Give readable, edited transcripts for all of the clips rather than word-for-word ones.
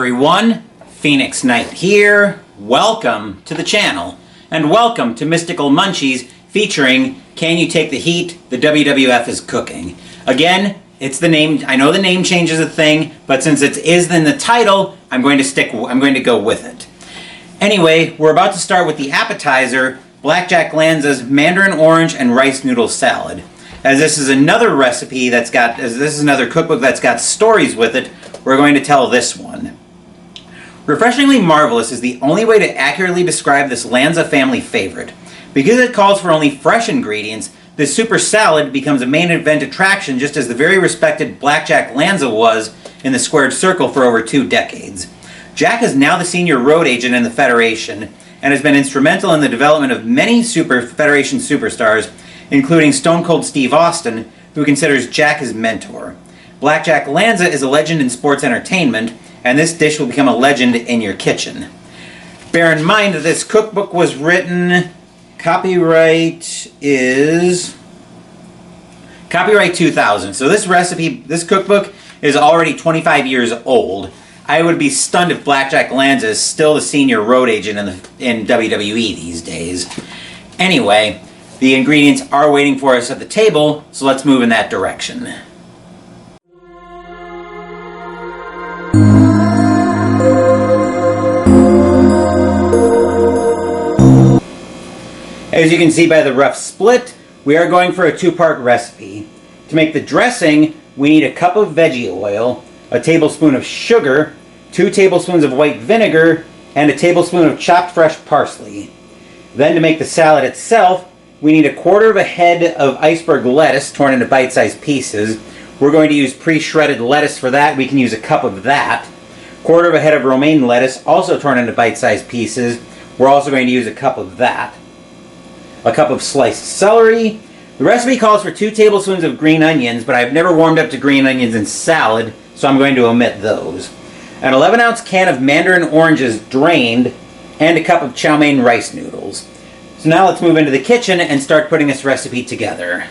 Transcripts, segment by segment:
everyone, Phoenix Knight here. Welcome to the channel, and welcome to Mystical Munchies featuring Can You Take the Heat? The WWF is Cooking. Again, it's the name. I know the name change is a thing, but since it is in the title, I'm going to go with it. Anyway, we're about to start with the appetizer, Blackjack Lanza's Mandarin orange and rice noodle salad. As this is another recipe as this is another cookbook that's got stories with it, we're going to tell this one. Refreshingly marvelous is the only way to accurately describe this Lanza family favorite. Because it calls for only fresh ingredients, this super salad becomes a main event attraction just as the very respected Blackjack Lanza was in the squared circle for over 2 decades. Jack is now the senior road agent in the Federation and has been instrumental in the development of many Federation superstars, including Stone Cold Steve Austin, who considers Jack his mentor. Blackjack Lanza is a legend in sports entertainment, and this dish will become a legend in your kitchen. Bear in mind that this cookbook was written, copyright 2000. So this cookbook is already 25 years old. I would be stunned if Blackjack Lanza is still the senior road agent in WWE these days. Anyway, the ingredients are waiting for us at the table, so let's move in that direction. As you can see by the rough split, we are going for a 2-part recipe. To make the dressing, we need a cup of veggie oil, a tablespoon of sugar, 2 tablespoons of white vinegar, and a tablespoon of chopped fresh parsley. Then to make the salad itself, we need 1/4 head of iceberg lettuce torn into bite-sized pieces. We're going to use pre-shredded lettuce for that. We can use a cup of that. 1/4 head of romaine lettuce, also torn into bite-sized pieces. We're also going to use a cup of that. A cup of sliced celery. The recipe calls for 2 tablespoons of green onions, but I've never warmed up to green onions in salad, so I'm going to omit those. An 11-ounce can of Mandarin oranges drained, and a cup of chow mein rice noodles. So now let's move into the kitchen and start putting this recipe together.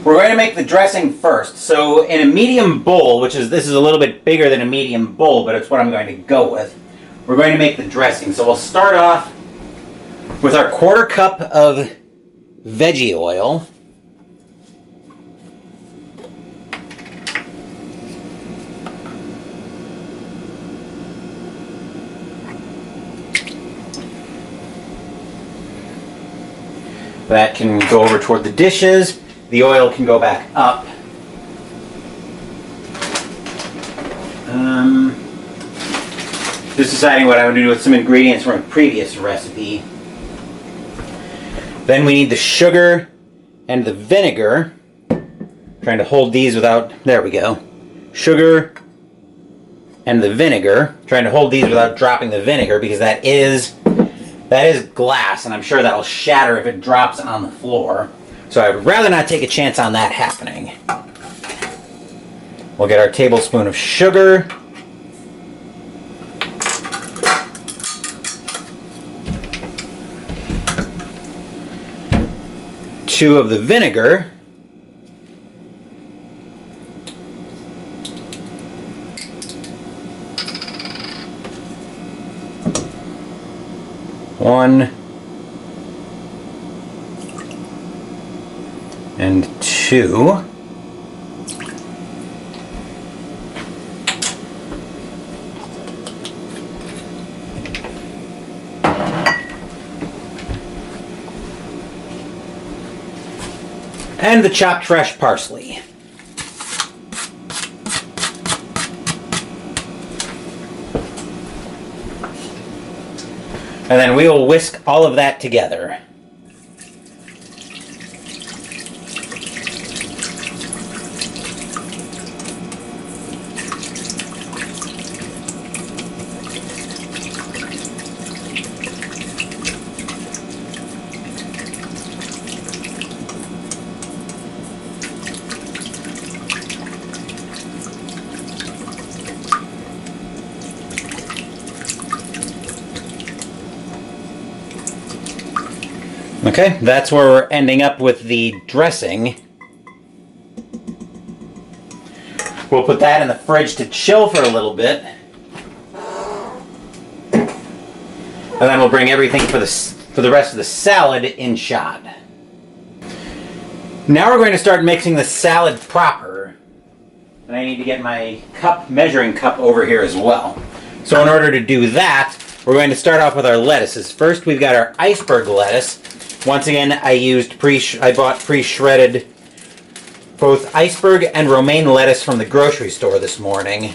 We're going to make the dressing first. So in a medium bowl, this is a little bit bigger than a medium bowl, but it's what I'm going to go with, we're going to make the dressing. So we'll start off with our 1/4 cup of veggie oil. That can go over toward the dishes. The oil can go back up. Just deciding what I would do with some ingredients from a previous recipe. Then we need the sugar and the vinegar. Trying to hold these without, there we go. Sugar and the vinegar. Trying to hold these without dropping the vinegar because that is glass, and I'm sure that will shatter if it drops on the floor. So I would rather not take a chance on that happening. We'll get our tablespoon of sugar. Two of the vinegar. One and 2. And the chopped fresh parsley. And then we will whisk all of that together. Okay, that's where we're ending up with the dressing. We'll put that in the fridge to chill for a little bit. And then we'll bring everything for the rest of the salad in shot. Now we're going to start mixing the salad proper. And I need to get my measuring cup over here as well. So in order to do that, we're going to start off with our lettuces. First, we've got our iceberg lettuce. Once again, I bought pre-shredded both iceberg and romaine lettuce from the grocery store this morning.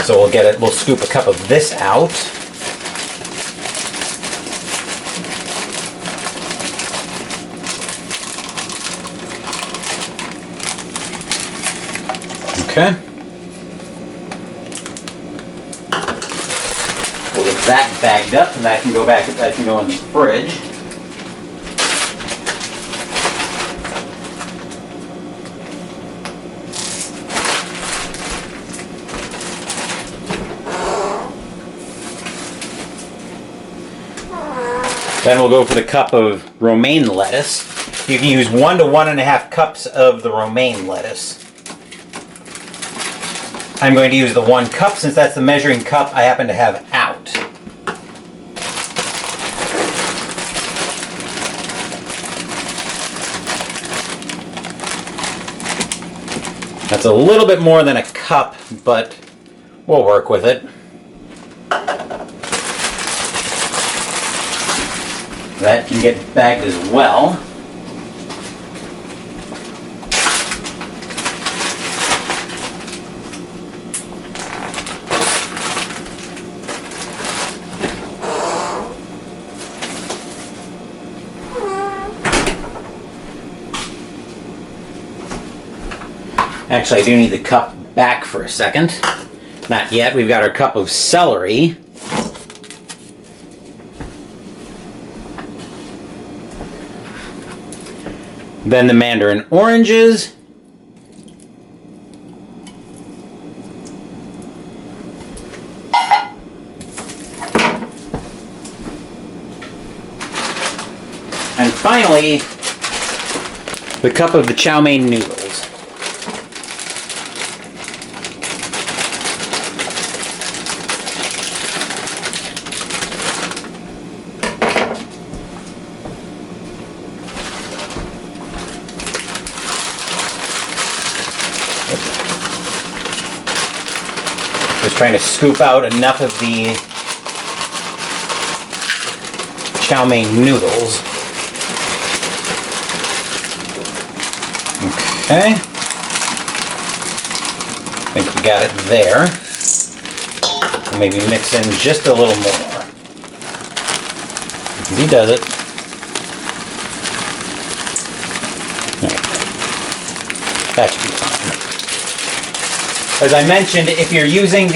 So we'll scoop a cup of this out. Okay. We'll get that bagged up, and that can go in the fridge. Then we'll go for the cup of romaine lettuce. You can use 1 to 1.5 cups of the romaine lettuce. I'm going to use the 1 cup since that's the measuring cup I happen to have out. That's a little bit more than a cup, but we'll work with it. That can get bagged as well. Actually, I do need the cup back for a second. Not yet. We've got our cup of celery. Then the Mandarin oranges. And finally, the cup of the chow mein noodles. Just trying to scoop out enough of the chow mein noodles. Okay. I think we got it there. Maybe mix in just a little more. He does it. That should be fine. As I mentioned, if you're using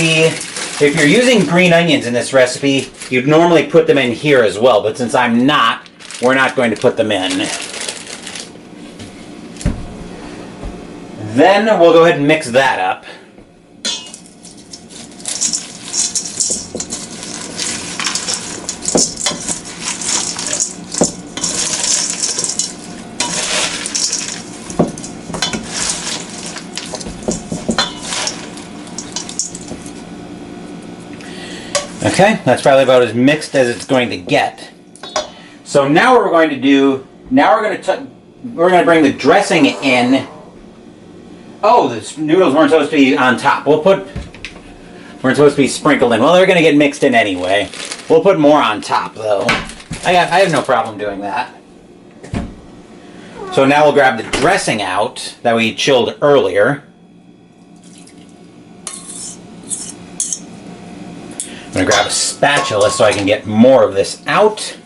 green onions in this recipe, you'd normally put them in here as well, but since I'm not, we're not going to put them in. Then we'll go ahead and mix that up. Okay, that's probably about as mixed as it's going to get. So now what we're going to do, we're going to bring the dressing in. Oh, the noodles weren't supposed to be on top. Weren't supposed to be sprinkled in. Well, they're going to get mixed in anyway. We'll put more on top though. I have no problem doing that. So now we'll grab the dressing out that we chilled earlier. I'm going to grab a spatula so I can get more of this out.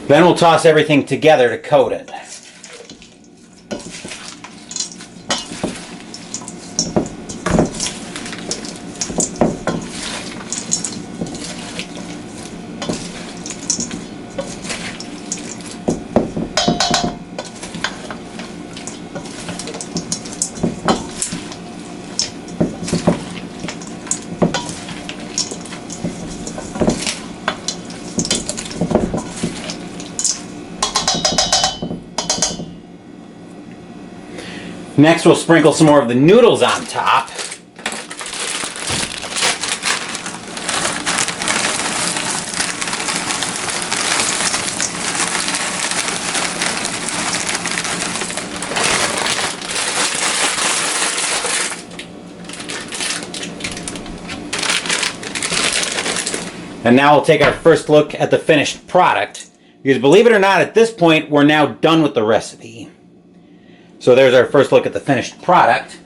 Then we'll toss everything together to coat it. Next, we'll sprinkle some more of the noodles on top. And now we'll take our first look at the finished product. Because believe it or not, at this point, we're now done with the recipe. So there's our first look at the finished product.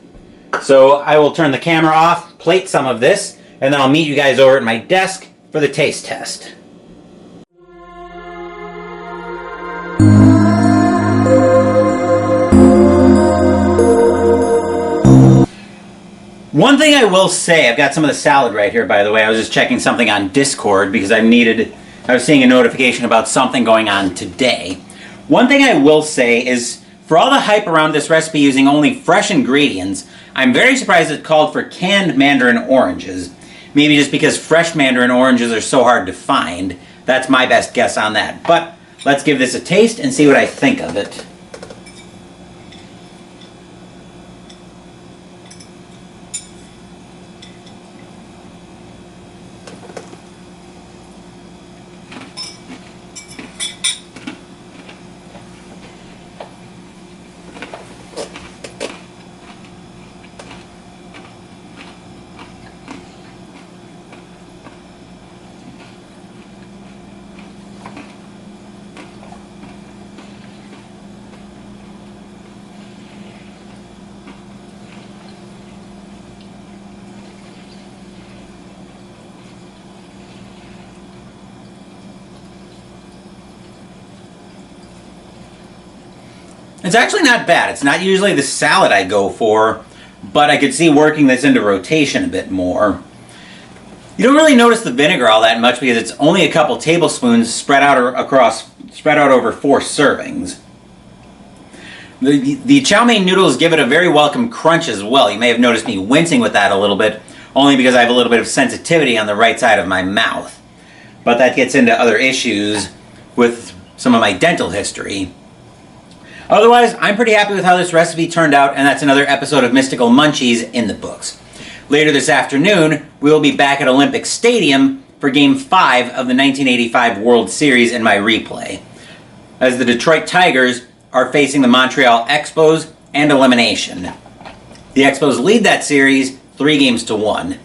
So I will turn the camera off, plate some of this, and then I'll meet you guys over at my desk for the taste test. One thing I will say, I've got some of the salad right here, by the way. I was just checking something on Discord because I was seeing a notification about something going on today. One thing I will say is, for all the hype around this recipe using only fresh ingredients, I'm very surprised it called for canned mandarin oranges. Maybe just because fresh mandarin oranges are so hard to find. That's my best guess on that. But let's give this a taste and see what I think of it. It's actually not bad. It's not usually the salad I go for, but I could see working this into rotation a bit more. You don't really notice the vinegar all that much because it's only a couple tablespoons spread out over 4 servings. The chow mein noodles give it a very welcome crunch as well. You may have noticed me wincing with that a little bit, only because I have a little bit of sensitivity on the right side of my mouth. But that gets into other issues with some of my dental history. Otherwise, I'm pretty happy with how this recipe turned out, and that's another episode of Mystical Munchies in the books. Later this afternoon, we will be back at Olympic Stadium for Game 5 of the 1985 World Series in my replay, as the Detroit Tigers are facing the Montreal Expos and elimination. The Expos lead that series 3-1.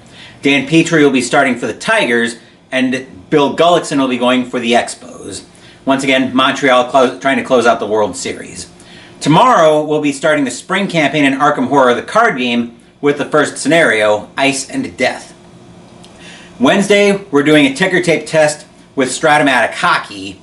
Dan Petrie will be starting for the Tigers, and Bill Gullickson will be going for the Expos. Once again, Montreal trying to close out the World Series. Tomorrow, we'll be starting the spring campaign in Arkham Horror, the card game, with the first scenario, Ice and Death. Wednesday, we're doing a ticker tape test with Stratomatic Hockey.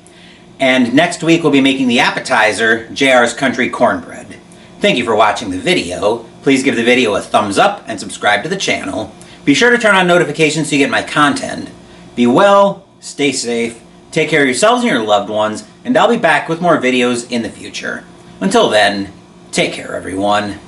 And next week, we'll be making the appetizer, JR's Country Cornbread. Thank you for watching the video. Please give the video a thumbs up and subscribe to the channel. Be sure to turn on notifications so you get my content. Be well, stay safe, take care of yourselves and your loved ones, and I'll be back with more videos in the future. Until then, take care everyone.